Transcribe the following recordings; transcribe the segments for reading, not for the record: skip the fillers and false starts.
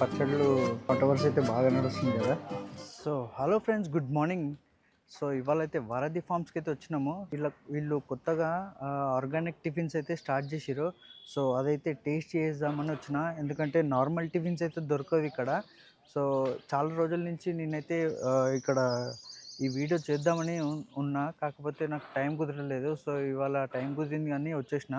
పచ్చళ్ళు కాంట్రవర్సీ అయితే బాగా నడుస్తుంది కదా. So hello friends, good morning. So ఇవాళ అయితే వారధి ఫార్మ్స్కి అయితే వచ్చినాము. వీళ్ళు కొత్తగా ఆర్గానిక్ టిఫిన్స్ అయితే స్టార్ట్ చేసిరు. సో అదైతే టేస్ట్ చేద్దామని వచ్చిన, ఎందుకంటే నార్మల్ టిఫిన్స్ అయితే దొరకవు ఇక్కడ. సో చాలా రోజుల నుంచి నేనైతే ఇక్కడ ఈ వీడియో చేద్దామని ఉన్నా, కాకపోతే నాకు టైం కుదరలేదు. సో ఇవాళ టైం కుదిరింది కానీ వచ్చేసిన.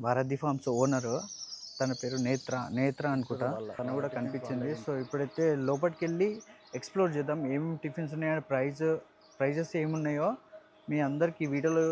వారధి ఫార్మ్స్ ఓనరు, తన పేరు నేత్ర అనుకుంటా, తను కూడా కనిపించింది. సో ఇప్పుడైతే లోపలికి వెళ్ళి ఎక్స్ప్లోర్ చేద్దాం, ఏమేమి టిఫిన్స్ ఉన్నాయో, ప్రైజెస్ ఏమున్నాయో మీ అందరికి ఈ వీడియోలో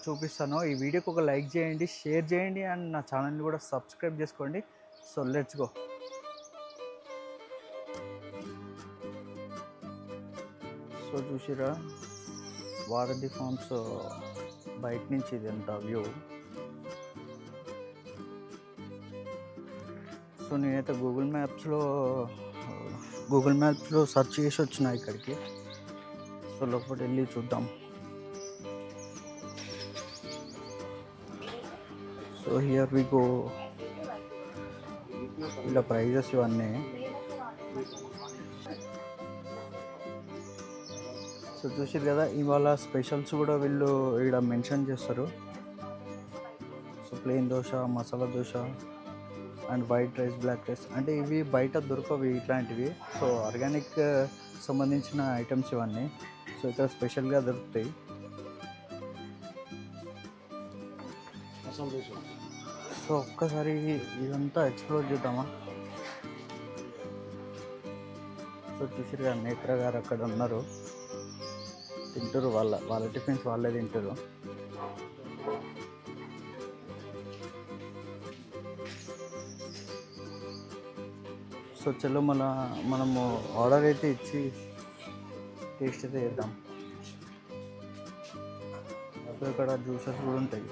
చూపిస్తాను. ఈ వీడియోకి ఒక లైక్ చేయండి, షేర్ చేయండి, అండ్ నా ఛానల్ని కూడా సబ్స్క్రైబ్ చేసుకోండి. So let's go. సో చూసిరా వారధి ఫార్మ్స్ బయట నుంచి ఇది ఎంత వ్యూ. సో నేనైతే గూగుల్ మ్యాప్స్లో సెర్చ్ చేసి వచ్చిన ఇక్కడికి. సో లోపల వెళ్ళి చూద్దాం. So here we go. ఇలా ప్రైజెస్ ఇవన్నీ. సో చూసారు కదా, ఇవాళ స్పెషల్స్ కూడా వీళ్ళు ఇక్కడ మెన్షన్ చేస్తారు. So plain dosa, masala dosa and white rice, black rice. అంటే ఇవి బయట దొరకవి ఇట్లాంటివి. సో ఆర్గానిక్ సంబంధించిన ఐటమ్స్ ఇవన్నీ. సో ఇక్కడ స్పెషల్గా దొరుకుతాయి. సో ఒక్కసారి ఇదంతా ఎక్స్ప్లోర్ చేద్దామా. సో చూసారు కదా, నేత్ర గారు అక్కడ ఉన్నారు, తింటారు. వాళ్ళ టిఫిన్స్ వాళ్ళే తింటారు. సో చలో మనము ఆర్డర్ అయితే ఇచ్చి టేస్ట్ అయితే చేద్దాం. సో ఇక్కడ జ్యూసెస్ కూడా ఉంటాయి.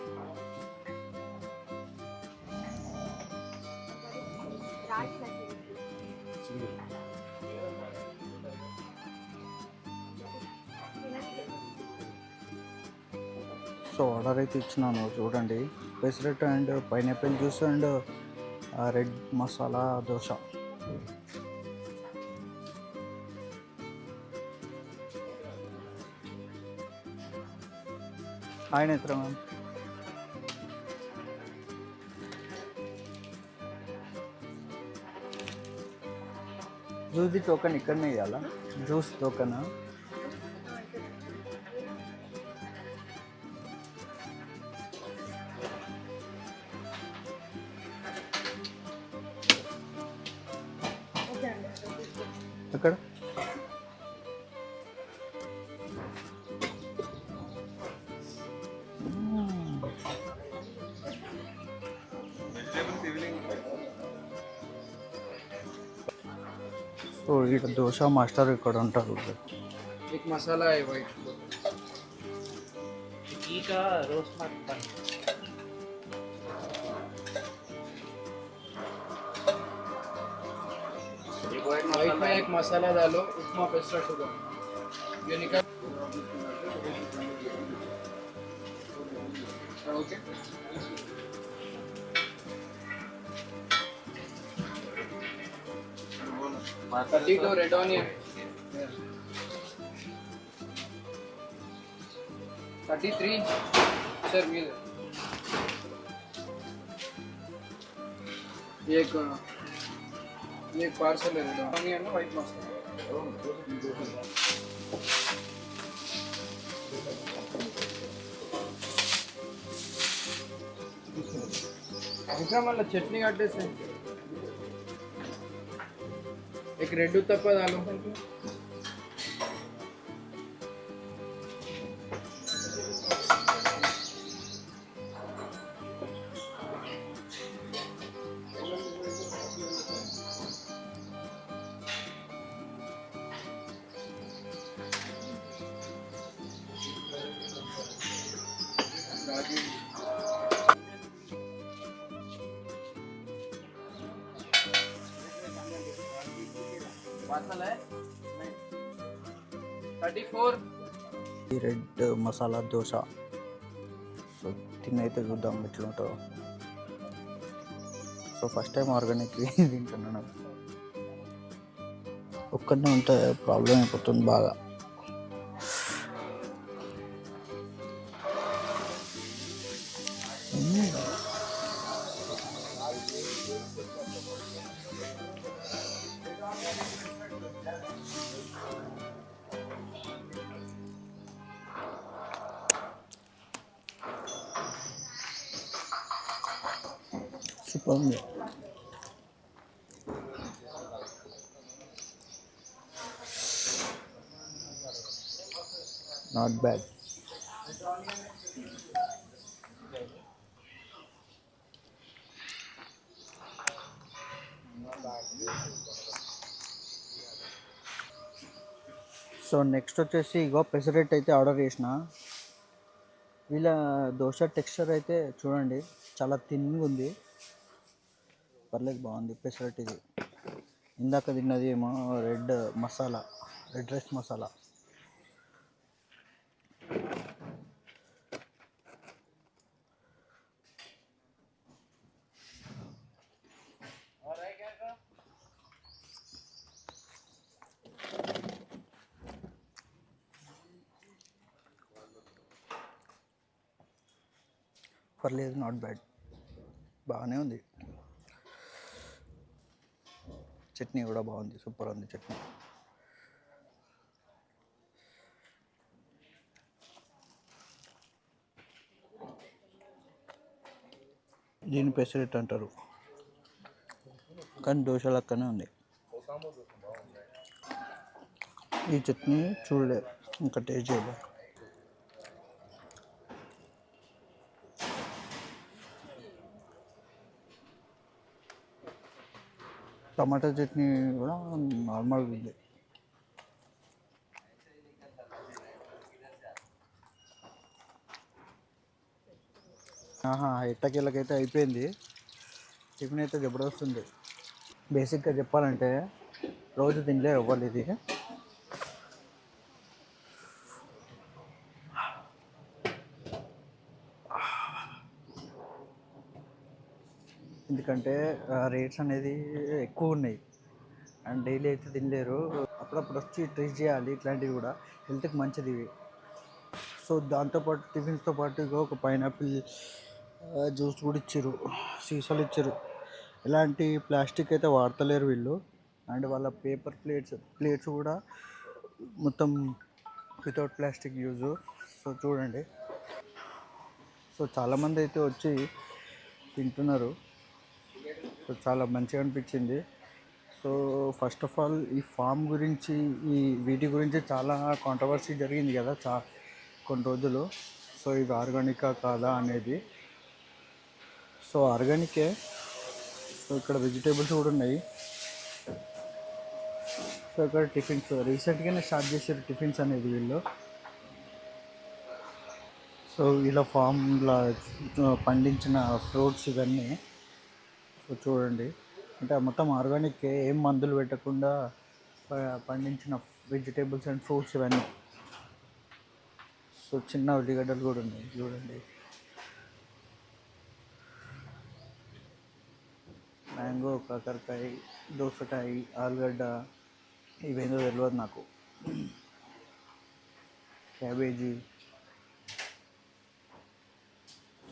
సో ఆర్డర్ అయితే ఇచ్చినాను, చూడండి. Pesarattu and pineapple juice and red masala dosa. Hi నేత్ర మ్యామ్. జ్యూస్ది టోకెన్ ఇక్కడనే ఇవ్వాలా? జ్యూస్ టోకెనా? ఎక్కడ? సో ఇక్కడ దోశ మాస్టర్ ఇక్కడ ఉంటారు. एक मसाला है वाइट घी का रोस्ट मटन. वाइट में एक मसाला डालो, उपमा पेस्ट्रा शुगर ये निकाल. Okay. Potato, red onion. 33 sir मिल. ये एक पार्सल है रेड ऑनियन ना वाइट मसाला. ఇంకా మళ్ళీ చట్నీ కట్టేసి एक रेड उत्तप्पा डालो. पार्सल है 34. రెడ్ మసాలా దోశ. సో తినైతే చూద్దాం ఎట్లుంటుందో. సో ఫస్ట్ టైం ఆర్గానిక్ తింటున్నాను. ఒక్కనే ఉంటే ప్రాబ్లం అయిపోతుంది బాగా. సూపర్ ఉంది. Not bad. సో నెక్స్ట్ వచ్చేసి ఇగో పెసరెట్ అయితే ఆర్డర్ చేసిన. వీళ్ళ దోశ టెక్స్చర్ అయితే చూడండి, చాలా థిన్గా ఉంది. పర్లేదు, బాగుంది పెసరెట్ ఇది. ఇందాక తిన్నది ఏమో red masala, red rice masala. పర్లేదు, నాట్ బ్యాడ్, బాగానే ఉంది. చట్నీ కూడా బాగుంది, సూపర్ ఉంది చట్నీ. దీని పెసరెట్ అంటారు, కానీ దోశ లెక్కనే ఉంది. ఈ చట్నీ చూడలే, ఇంకా టేస్ట్ చేయలే. టమాటా చట్నీ కూడా నార్మల్గా ఉంది. ఎట్టకేళ్ళకైతే అయిపోయింది. టిఫిన్ అయితే జబర్దస్త్. బేసిక్గా చెప్పాలంటే రోజు తినలేరు ఎవ్వరు ఇది. ఎందుకంటే రేట్స్ అనేది ఎక్కువ ఉన్నాయి అండ్ డైలీ అయితే తినలేరు. అప్పుడప్పుడు వచ్చి ట్రీట్ చేయాలి, ఇట్లాంటివి కూడా హెల్త్కి మంచిది ఇవి. సో దాంతోపాటు టిఫిన్స్తో పాటు ఇగో ఒక పైనాపిల్ జ్యూస్ కూడా ఇచ్చారు, సీసాలు ఇచ్చారు. ఎలాంటి ప్లాస్టిక్ అయితే వాడతలేరు వీళ్ళు. అండ్ వాళ్ళ పేపర్ ప్లేట్స్ కూడా మొత్తం వితౌట్ ప్లాస్టిక్ యూజు. సో చూడండి, సో చాలామంది అయితే వచ్చి తింటున్నారు. సో చాలా మంచిగా అనిపించింది. సో ఫస్ట్ ఆఫ్ ఆల్ ఈ ఫామ్ గురించి, వీటి గురించి చాలా కాంట్రవర్సీ జరిగింది కదా కొన్ని రోజులు. సో ఇవి ఆర్గానికా కాదా అనేది. సో ఆర్గానికే. సో ఇక్కడ వెజిటేబుల్స్ కూడా ఉన్నాయి. సో ఇక్కడ టిఫిన్స్ రీసెంట్గానే స్టార్ట్ చేశారు టిఫిన్స్ అనేది వీళ్ళు. సో ఇలా ఫామ్లా పండించిన ఫ్రూట్స్ ఇవన్నీ. సో చూడండి, అంటే మొత్తం ఆర్గానిక్, ఏం మందులు పెట్టకుండా పండించిన వెజిటేబుల్స్ అండ్ ఫ్రూట్స్ ఇవన్నీ. సో చిన్న ఉల్లిగడ్డలు కూడా ఉన్నాయి చూడండి. మ్యాంగో, కాకరకాయ, దోసకాయ, ఆలుగడ్డ, ఇవేందో తెలియదు నాకు, క్యాబేజీ.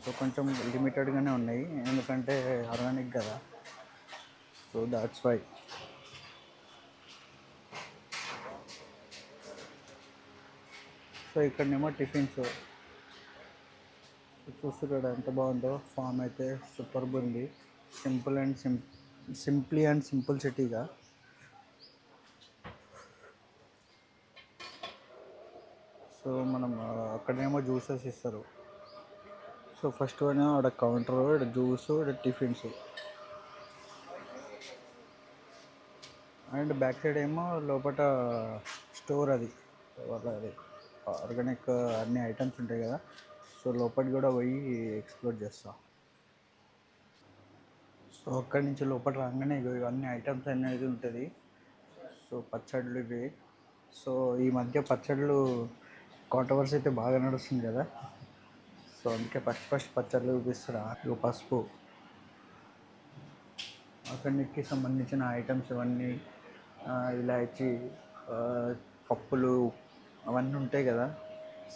సో కొంచెం లిమిటెడ్గానే ఉన్నాయి, ఎందుకంటే ఆర్గానిక్ కదా. So that's why. సో ఇక్కడనేమో టిఫిన్స్ చూస్తున్నాడు ఎంత బాగుందో. ఫామ్ అయితే సూపర్గా ఉంది. సింప్లీ అండ్ సింపుల్ సిటీగా. సో మనం అక్కడేమో జ్యూసెస్ ఇస్తారు. సో ఫస్ట్ ఏమో ఆడ కౌంటర్, ఇక్కడ జ్యూస్, ఇక్కడ టిఫిన్స్. అండ్ బ్యాక్ సైడ్ ఏమో లోపల స్టోర్, అది వాళ్ళది ఆర్గానిక్ అన్ని ఐటమ్స్ ఉంటాయి కదా. సో లోపలికి కూడా పోయి ఎక్స్ప్లోర్ చేస్తాం. సో అక్కడి నుంచి లోపల రాగానే ఇవన్నీ ఐటమ్స్ అనేది ఉంటుంది. సో పచ్చళ్ళు ఇవి. సో ఈ మధ్య పచ్చళ్ళు కాంట్రవర్సీ అయితే బాగా నడుస్తుంది కదా. సో అందుకే ఫస్ట్ పచ్చళ్ళు చూపిస్తారు. ఇక పసుపు, ఆర్గానిక్కి సంబంధించిన ఐటమ్స్ ఇవన్నీ ఇలాచి, ఆ, పప్పులు అవన్నీ ఉంటాయి కదా,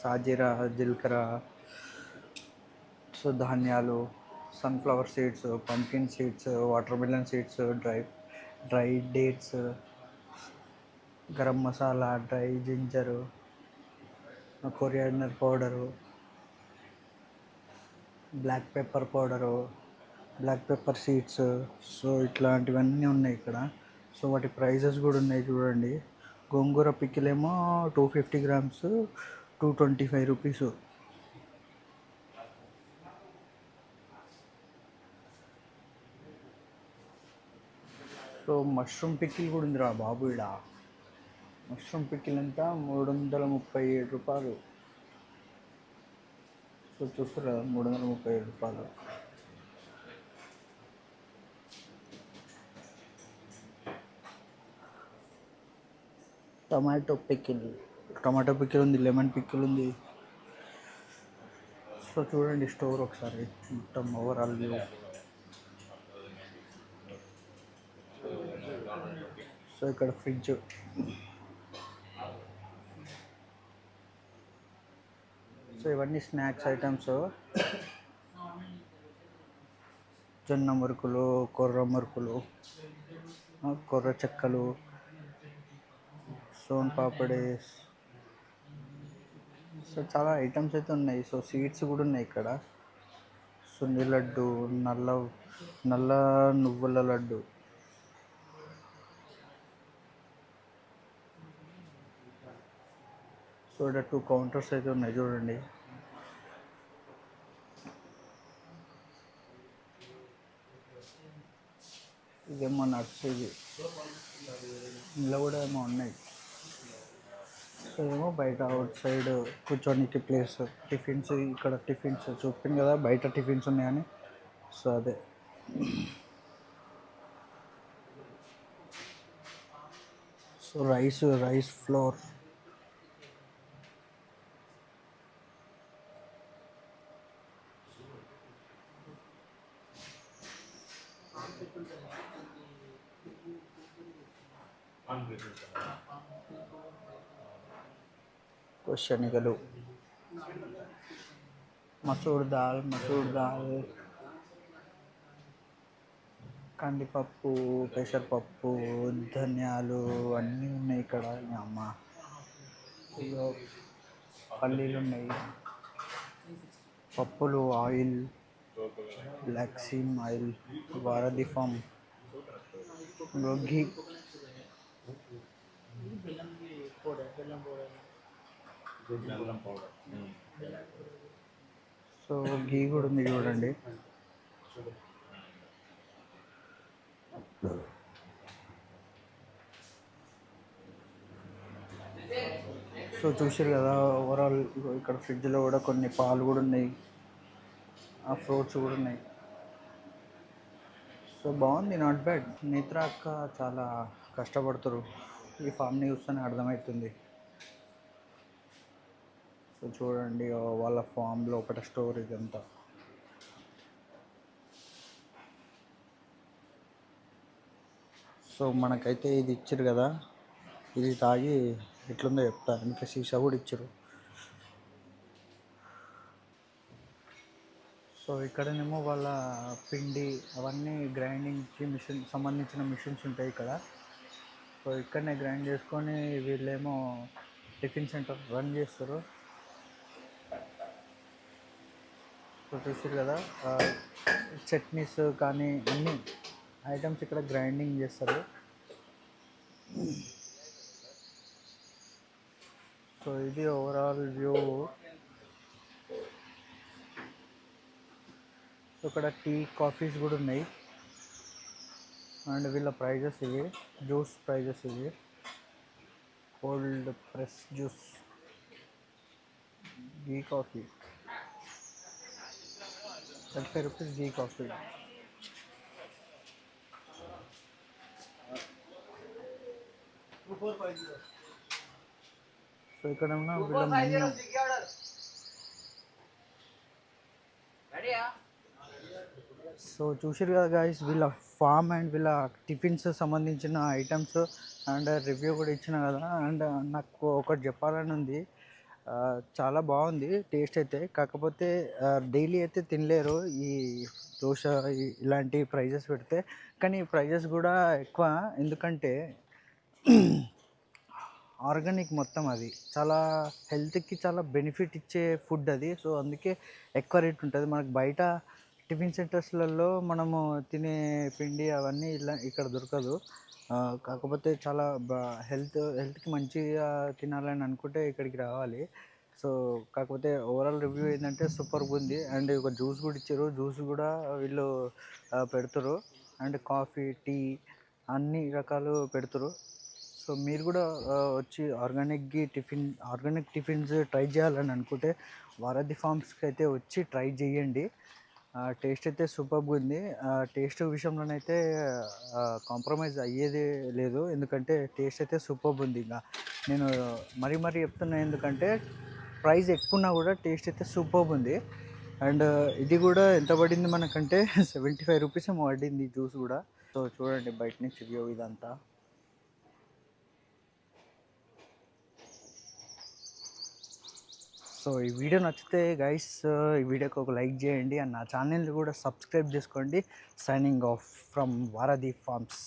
సాజీరా, జీలకర్ర, సో ధాన్యాలు, sunflower seeds, pumpkin seeds, watermelon seeds, dry dates, garam masala, dry ginger, coriander powder, black pepper powder, black pepper seeds, so ఇట్లాంటివన్నీ ఉన్నాయి ఇక్కడ. సో వాటి ప్రైజెస్ కూడా ఉన్నాయి చూడండి. గోంగూర పికిలేమో 250 grams 225 rupees. So mushroom pickle కూడా ఉందిరా బాబు ఇడ. మష్రూమ్ పికిల్ ఎంత 337 రూపాయలు. సో చూస్తారు కదా 337 రూపాయలు. టమాటో పికిల్ ఉంది, లెమన్ పికిల్ ఉంది. సో చూడండి స్టోర్ ఒకసారి మొత్తం ఓవరాల్ వ్యూ. సో ఇక్కడ ఫ్రిడ్జ్, సో ఇవన్నీ స్నాక్స్ ఐటమ్స్. జొన్న మురుకులు, కొర్ర మురుకులు, కొర్ర చెక్కలు, సోన్ పాపడేస్, సో చాలా ఐటమ్స్ అయితే ఉన్నాయి. సో సీడ్స్ కూడా ఉన్నాయి ఇక్కడ. సున్ని లడ్డు, నల్ల నల్ల నువ్వుల లడ్డు. సో ఇక్కడ 2 కౌంటర్స్ అయితే ఉన్నాయి చూడండి. ఇదేమో నట్స్, ఇది ఇందులో కూడా ఏమో ఉన్నాయి. సో ఏమో బయట అవుట్ సైడ్ కూర్చోనికి ప్లేస్. టిఫిన్స్, ఇక్కడ టిఫిన్స్ చూపింది కదా బయట టిఫిన్స్ ఉన్నాయని, సో అదే. So rice flour. శనగలు, మసూర్ దాల్, కందిపప్పు, పెసరపప్పు, ధనియాలు అన్నీ ఉన్నాయి ఇక్కడ. అమ్మ ఇగో పల్లీలు ఉన్నాయి, పప్పులు, ఆయిల్, బ్లాక్ సీమ్ ఆయిల్, వారధి ఫామ్, ఘీ. సో ఘీ కూడా ఉంది చూడండి. సో చూసారు కదా ఓవరాల్. ఇక్కడ ఫ్రిడ్జ్లో కూడా కొన్ని పాలు కూడా ఉన్నాయి, ఆ ఫ్రూట్స్ కూడా ఉన్నాయి. సో బాగుంది, నాట్ బ్యాడ్. నేత్ర అక్క చాలా కష్టపడుతారు, ఈ ఫామ్ని చూస్తేనే అర్థమవుతుంది. సో చూడండి వాళ్ళ ఫామ్లో ఒకటి స్టోర్ ఇదంతా. సో మనకైతే ఇది ఇచ్చారు కదా, ఇది తాగి ఎట్లుందో చెప్తా. ఇంకా సీసా కూడా ఇచ్చారు. సో ఇక్కడనేమో వాళ్ళ పిండి అవన్నీ గ్రైండింగ్కి సంబంధించిన మిషన్స్ ఉంటాయి ఇక్కడ. సో ఇక్కడనే గ్రైండ్ చేసుకొని వీళ్ళేమో టిఫిన్ సెంటర్ రన్ చేస్తారు. సో చూసారు కదా చట్నీస్ కానీ అన్ని ఐటమ్స్ ఇక్కడ గ్రైండింగ్ చేస్తారు. సో ఇది ఓవరాల్ వ్యూ. సో ఇక్కడ టీ, కాఫీస్ కూడా ఉన్నాయి. అండ్ వీళ్ళ ప్రైజెస్ ఇవి, జ్యూస్ ప్రైజెస్ ఇవి. కోల్డ్ ప్రెస్ జ్యూస్, ఘీ కాఫీ 35 రూపీస్ ఘీ కాఫీ. సో ఇక్కడ ఉన్న వీళ్ళ మెన్యూ. సో చూసారు కదా గాయస్, వీళ్ళ ఫామ్ అండ్ వీళ్ళ టిఫిన్స్ సంబంధించిన ఐటమ్స్ అండ్ రివ్యూ కూడా ఇచ్చిన కదా. అండ్ నాకు ఒకటి చెప్పాలని ఉంది. చాలా బాగుంది టేస్ట్ అయితే. కాకపోతే డైలీ అయితే తినలేరు ఈ దోశ ఇలాంటి ప్రైజెస్ పెడితే. కానీ ప్రైజెస్ కూడా ఎక్కువ, ఎందుకంటే ఆర్గానిక్ మొత్తం. అది చాలా హెల్త్కి చాలా బెనిఫిట్ ఇచ్చే ఫుడ్ అది. సో అందుకే ఎక్కువ రేట్ ఉంటుంది. మనకు బయట టిఫిన్ సెంటర్స్లలో మనము తినే పిండి అవన్నీ ఇలా ఇక్కడ దొరకదు. కాకపోతే చాలా హెల్త్కి మంచిగా తినాలని అనుకుంటే ఇక్కడికి రావాలి. సో కాకపోతే ఓవరాల్ రివ్యూ ఏంటంటే సూపర్గా ఉంది. అండ్ ఒక జ్యూస్ కూడా ఇచ్చారు, జ్యూస్ కూడా వీళ్ళు పెడతారు. అండ్ కాఫీ, టీ అన్ని రకాలు పెడతారు. సో మీరు కూడా వచ్చి ఆర్గానిక్ టిఫిన్స్ ట్రై చేయాలని అనుకుంటే వారధి ఫార్మ్స్కి అయితే వచ్చి ట్రై చేయండి. టేస్ట్ అయితే సూపర్గా ఉంది. టేస్ట్ విషయంలోనైతే కాంప్రమైజ్ అయ్యేది లేదు, ఎందుకంటే టేస్ట్ అయితే సూపర్గా ఉంది. ఇంకా నేను మరీ చెప్తున్నా, ఎందుకంటే ప్రైస్ ఎక్కువన్నా కూడా టేస్ట్ అయితే సూపర్గా ఉంది. అండ్ ఇది కూడా ఎంత పడింది మనకంటే 75 రూపీస్ ఏమో పడింది జ్యూస్ కూడా. సో చూడండి బయట నుంచి వ్యూ ఇదంతా. సో ఈ వీడియో నచ్చితే గైస్ ఈ వీడియోకి ఒక లైక్ చేయండి. అండ్ నా ఛానల్ని కూడా సబ్స్క్రైబ్ చేసుకోండి. సైనింగ్ ఆఫ్ ఫ్రమ్ వారధి ఫార్మ్స్.